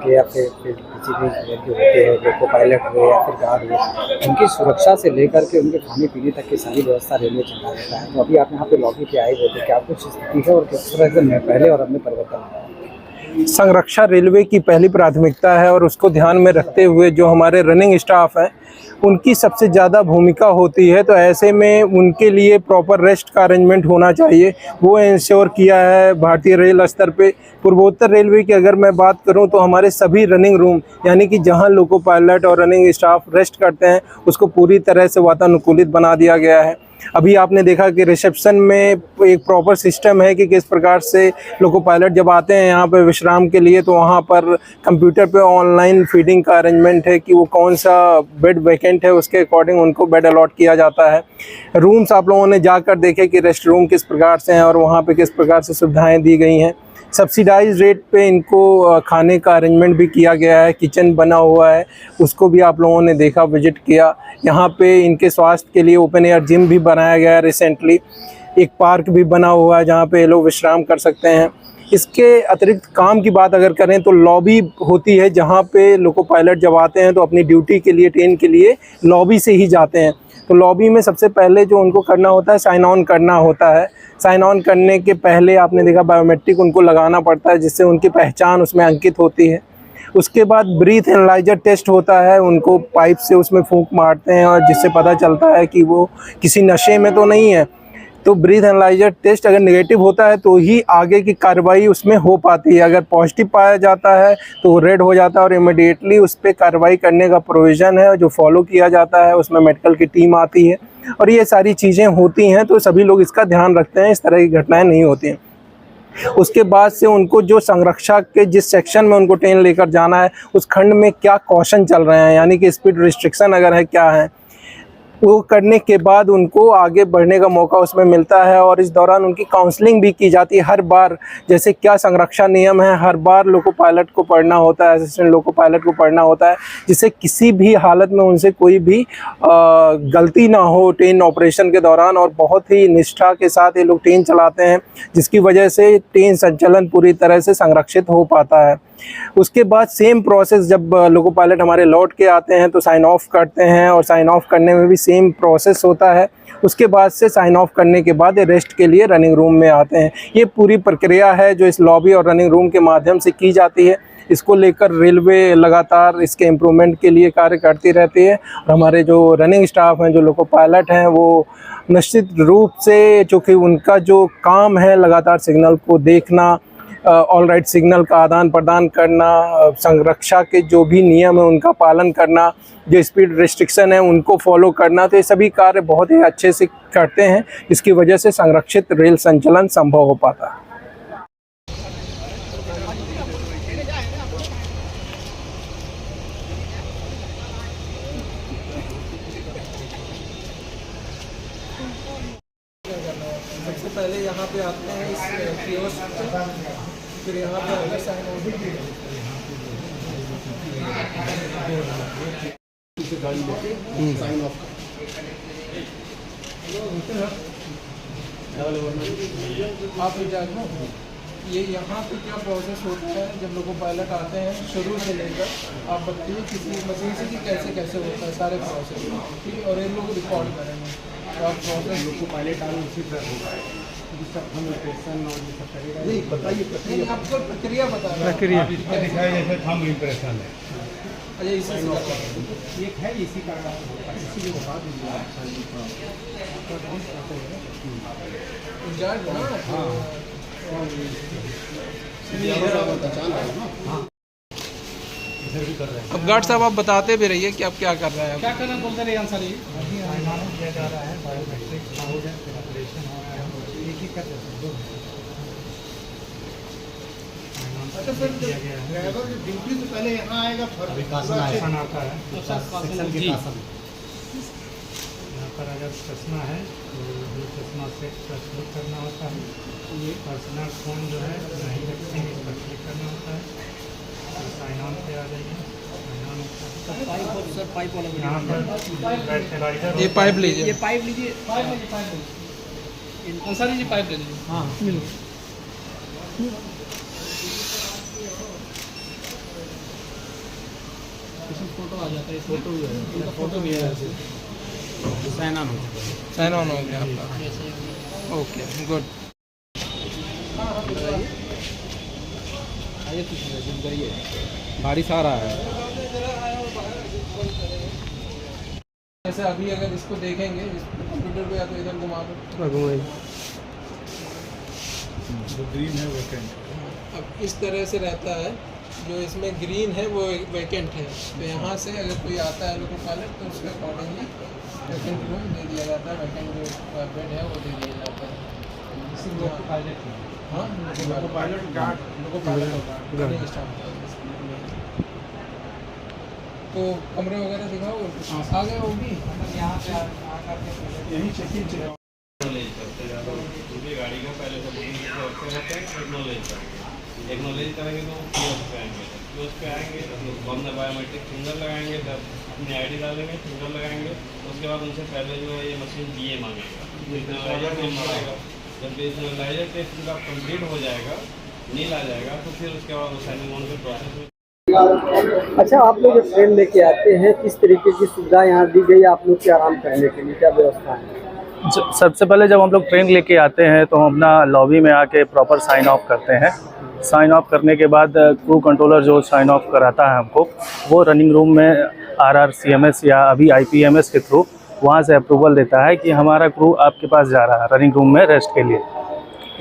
के या फिर किसी भी जो होते हैं लोको पायलट हुए या फिर गार्ड हुए, उनकी सुरक्षा से लेकर के उनके खाने-पीने तक की सारी व्यवस्था रेलवे चला रहता है। तो अभी आप यहाँ पे लॉबी पे आए हुए थे, क्या कुछ स्थिति है और किस तरह से पहले और अब में परिवर्तन हुआ है? संरक्षा रेलवे की पहली प्राथमिकता है और उसको ध्यान में रखते हुए जो हमारे रनिंग स्टाफ हैं उनकी सबसे ज़्यादा भूमिका होती है। तो ऐसे में उनके लिए प्रॉपर रेस्ट का अरेंजमेंट होना चाहिए, वो इंश्योर किया है भारतीय रेल स्तर पे। पूर्वोत्तर रेलवे की अगर मैं बात करूं तो हमारे सभी रनिंग रूम यानी कि जहां लोको पायलट और रनिंग स्टाफ रेस्ट करते हैं उसको पूरी तरह से वातानुकूलित बना दिया गया है। अभी आपने देखा कि रिसेप्शन में एक प्रॉपर सिस्टम है कि किस प्रकार से लोको पायलट जब आते हैं यहाँ पे विश्राम के लिए तो वहाँ पर कंप्यूटर पे ऑनलाइन फीडिंग का अरेंजमेंट है कि वो कौन सा बेड वैकेंट है, उसके अकॉर्डिंग उनको बेड अलॉट किया जाता है। रूम्स आप लोगों ने जाकर देखे कि रेस्ट रूम किस प्रकार से हैं और वहाँ पे किस प्रकार से सुविधाएँ दी गई हैं। सब्सिडाइज रेट पे इनको खाने का अरेंजमेंट भी किया गया है, किचन बना हुआ है, उसको भी आप लोगों ने देखा, विजिट किया। यहाँ पे इनके स्वास्थ्य के लिए ओपन एयर जिम भी बनाया गया है रिसेंटली, एक पार्क भी बना हुआ है जहाँ पे ये लोग विश्राम कर सकते हैं। इसके अतिरिक्त काम की बात अगर करें तो लॉबी होती है जहाँ पे लोको पायलट जब आते हैं तो अपनी ड्यूटी के लिए, ट्रेन के लिए लॉबी से ही जाते हैं। तो लॉबी में सबसे पहले जो उनको करना होता है साइन ऑन करना होता है। साइन ऑन करने के पहले आपने देखा बायोमेट्रिक उनको लगाना पड़ता है जिससे उनकी पहचान उसमें अंकित होती है। उसके बाद ब्रीथ एनालाइजर टेस्ट होता है, उनको पाइप से उसमें फूंक मारते हैं और जिससे पता चलता है कि वो किसी नशे में तो नहीं है। तो ब्रीथ एनालाइजर टेस्ट अगर नेगेटिव होता है तो ही आगे की कार्रवाई उसमें हो पाती है। अगर पॉजिटिव पाया जाता है तो वो रेड हो जाता है और इमीडिएटली उस पर कार्रवाई करने का प्रोविज़न है जो फॉलो किया जाता है। उसमें मेडिकल की टीम आती है और ये सारी चीज़ें होती हैं, तो सभी लोग इसका ध्यान रखते हैं, इस तरह की घटनाएं नहीं होती हैं। उसके बाद से उनको जो संरक्षा के जिस सेक्शन में उनको ट्रेन लेकर जाना है उस खंड में क्या कॉशन चल रहे हैं यानी कि स्पीड रिस्ट्रिक्शन अगर है क्या है, वो करने के बाद उनको आगे बढ़ने का मौका उसमें मिलता है। और इस दौरान उनकी काउंसलिंग भी की जाती है हर बार, जैसे क्या संरक्षा नियम है हर बार लोको पायलट को पढ़ना होता है, असिस्टेंट लोको पायलट को पढ़ना होता है, जिससे किसी भी हालत में उनसे कोई भी गलती ना हो ट्रेन ऑपरेशन के दौरान। और बहुत ही निष्ठा के साथ ये लोग ट्रेन चलाते हैं जिसकी वजह से ट्रेन संचालन पूरी तरह से संरक्षित हो पाता है। उसके बाद सेम प्रोसेस जब लोको पायलट हमारे लौट के आते हैं तो साइन ऑफ करते हैं और साइन ऑफ करने में भी सेम प्रोसेस होता है। उसके बाद से साइन ऑफ करने के बाद ये रेस्ट के लिए रनिंग रूम में आते हैं। ये पूरी प्रक्रिया है जो इस लॉबी और रनिंग रूम के माध्यम से की जाती है। इसको लेकर रेलवे लगातार इसके इम्प्रूवमेंट के लिए कार्य करती रहती है और हमारे जो रनिंग स्टाफ हैं, जो लोको पायलट हैं, वो निश्चित रूप से चूँकि उनका जो काम है लगातार सिग्नल को देखना, ऑल राइट सिग्नल का आदान प्रदान करना, संरक्षा के जो भी नियम है उनका पालन करना, जो स्पीड रिस्ट्रिक्शन है उनको फॉलो करना, तो ये सभी कार्य बहुत ही अच्छे से करते हैं, जिसकी वजह से संरक्षित रेल संचालन संभव हो पाता है। सबसे पहले यहाँ पे आते हैं इस कियोस्क पे, फिर यहाँ पे आगे साइन ऑफ आप ये यहाँ पे क्या प्रोसेस होता है जब लोको पायलट आते हैं शुरू से लेकर आप बताइए किसी मशीन से कि कैसे कैसे होता है सारे प्रोसेस, ठीक है, और इन लोग रिकॉर्ड करेंगे तो आप प्रोसेस लोको पायलट आने उसी तरह होगा हम इम्प्रेशन और ये सब करेगा। नहीं बताइए आपको प्रक्रिया बता रहा है, प्रक्रिया दिखाया जैसे थंब इम्प्रेशन है। अच्छा इसी से एक है इसी का इसी के बता दीजिए इंचार्ज ना। हाँ अब गार्ड साहब आप बताते भी रहिए कि आप क्या कर रहे हैं, क्या करना बोलते रहिए आंसर ये किया जा रहा है। बायोमेट्रिक हो जाए ऑपरेशन हो रहा है एक ही कर देते हैं। अच्छा सर ड्राइवर ड्यूटी से पहले यहाँ आएगा आसन आता है जी। यहाँ पर अगर चश्मा है तो जो चश्मा से क्लिक करना होता है, ये पर्सनल फ़ोन जो है नहीं रखते हैं, इस पर क्लिक करना होता है, तो साइन ऑन पे आ जाइए। पाइप वाला यहाँ पर ये पाइप लीजिए, ये पाइप लीजिए, अंसारी जी पाइप ले लीजिए। हाँ मिल। 1 2 3 फोटो आ जाता है, फोटो भी है, फोटो भी है, साइन ऑन हो चुका है। साइन ऑन हो गया आपका। Okay good. आइए कुछ जूम करिए, बारिश आ रहा है। जैसे अभी अगर इसको देखेंगे कंप्यूटर पे, या तो इधर घुमा दो, जो ग्रीन है वैकेंट। अब इस तरह से रहता है, जो इसमें ग्रीन है वो वैकेंट है। तो यहाँ से अगर कोई आता है लोको पायलट तो उसके अकॉर्डिंगली वैकेंट रूम दे दिया जाता है, वैकेंट जो बेड है वो दे दिया जाता है। लोको पायलट, हाँ loco pilot guard, loco pilot running staff. तो कमरे वगैरह दिखाओ, आ गए वो भी यहाँ पे आकर के यही चेकिंग चेक। गाड़ी का पहले से एक्नॉलेज करेंगे तो कियोस्क पे आएंगे, कियोस्क पे आएंगे तो हमने बायोमेट्रिक फिंगर लगाएंगे, तब अपनी आईडी डालेंगे, फिंगर लगाएंगे, उसके बाद उनसे पहले जो है ये मशीन डीए मांगेगा, नेशनलाइजर टेस्ट मांगेगा। जब नेशनलाइजर टेस्ट उनका कंप्लीट हो जाएगा, नील आ जाएगा, तो फिर उसके बाद वो साइनिंग ऑन के प्रोसेस में। अच्छा, आप लोग जब ट्रेन लेके आते हैं किस तरीके की सुविधा यहाँ दी गई आप लोग के आराम करने के लिए, क्या व्यवस्था है? सबसे पहले जब हम लोग ट्रेन लेके आते हैं तो हम अपना लॉबी में आके प्रॉपर साइन ऑफ करते हैं। साइन ऑफ करने के बाद क्रू कंट्रोलर जो साइन ऑफ कराता है हमको, वो रनिंग रूम में RRCMS या अभी IPMS के थ्रू वहाँ से अप्रूवल देता है कि हमारा क्रू आपके पास जा रहा है रनिंग रूम में रेस्ट के लिए।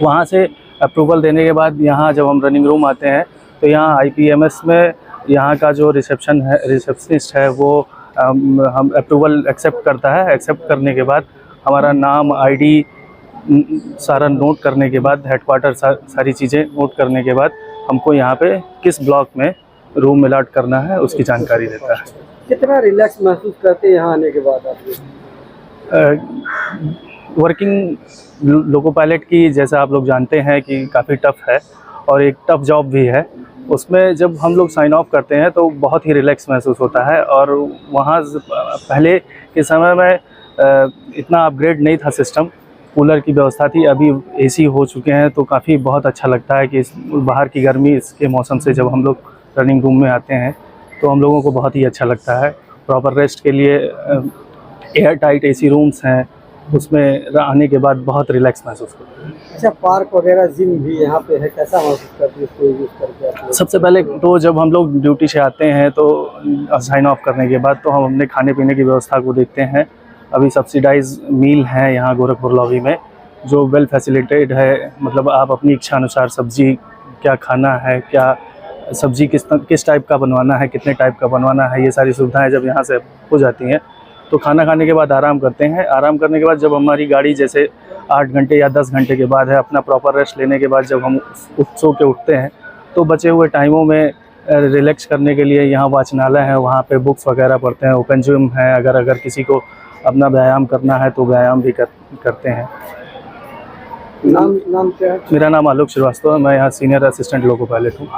वहाँ से अप्रूवल देने के बाद यहाँ जब हम रनिंग रूम आते हैं तो यहाँ IPMS में यहाँ का जो रिसेप्शनिस्ट है वो हम अप्रूवल एक्सेप्ट करता है। एक्सेप्ट करने के बाद हमारा नाम, ID सारा नोट करने के बाद, हेडक्वार्टर सारी चीज़ें नोट करने के बाद हमको यहाँ पे किस ब्लॉक में रूम अलॉट करना है उसकी जानकारी देता है। कितना रिलैक्स महसूस करते हैं यहाँ आने के बाद आप? वर्किंग लोको पायलट की, जैसा आप लोग जानते हैं कि काफ़ी टफ़ है और एक टफ़ जॉब भी है। उसमें जब हम लोग साइन ऑफ करते हैं तो बहुत ही रिलैक्स महसूस होता है। और वहाँ पहले के समय में इतना अपग्रेड नहीं था सिस्टम, कूलर की व्यवस्था थी, अभी AC हो चुके हैं तो काफ़ी बहुत अच्छा लगता है कि बाहर की गर्मी इसके मौसम से जब हम लोग रनिंग रूम में आते हैं तो हम लोगों को बहुत ही अच्छा लगता है। प्रॉपर रेस्ट के लिए एयर टाइट AC रूम्स हैं, उसमें आने के बाद बहुत रिलैक्स महसूस करते हैं। अच्छा, पार्क वगैरह जिम भी यहाँ पे है, कैसा महसूस करते हैं इसको यूज़ करके आप लोग? सबसे पहले तो जब हम लोग ड्यूटी से आते हैं तो साइन ऑफ करने के बाद तो हम अपने खाने पीने की व्यवस्था को देखते हैं। अभी सब्सिडाइज मील हैं यहाँ गोरखपुर लॉबी में, जो वेल फैसिलिटेड है। मतलब आप अपनी इच्छा अनुसार सब्जी क्या खाना है, क्या सब्जी किस टाइप का बनवाना है, कितने टाइप का बनवाना है, ये सारी सुविधाएं जब यहाँ से हो जाती हैं तो खाना खाने के बाद आराम करते हैं। आराम करने के बाद जब हमारी गाड़ी जैसे 8 घंटे या 10 घंटे के बाद है, अपना प्रॉपर रेस्ट लेने के बाद जब हम सो के उठते हैं तो बचे हुए टाइमों में रिलैक्स करने के लिए यहाँ वाचनालय है, वहाँ पे बुक्स वगैरह पढ़ते हैं। ओपन जिम है, अगर किसी को अपना व्यायाम करना है तो व्यायाम भी करते हैं। नाम क्या है? मेरा नाम आलोक श्रीवास्तव है, मैं यहाँ सीनियर असिस्टेंट लोको पायलट हूँ।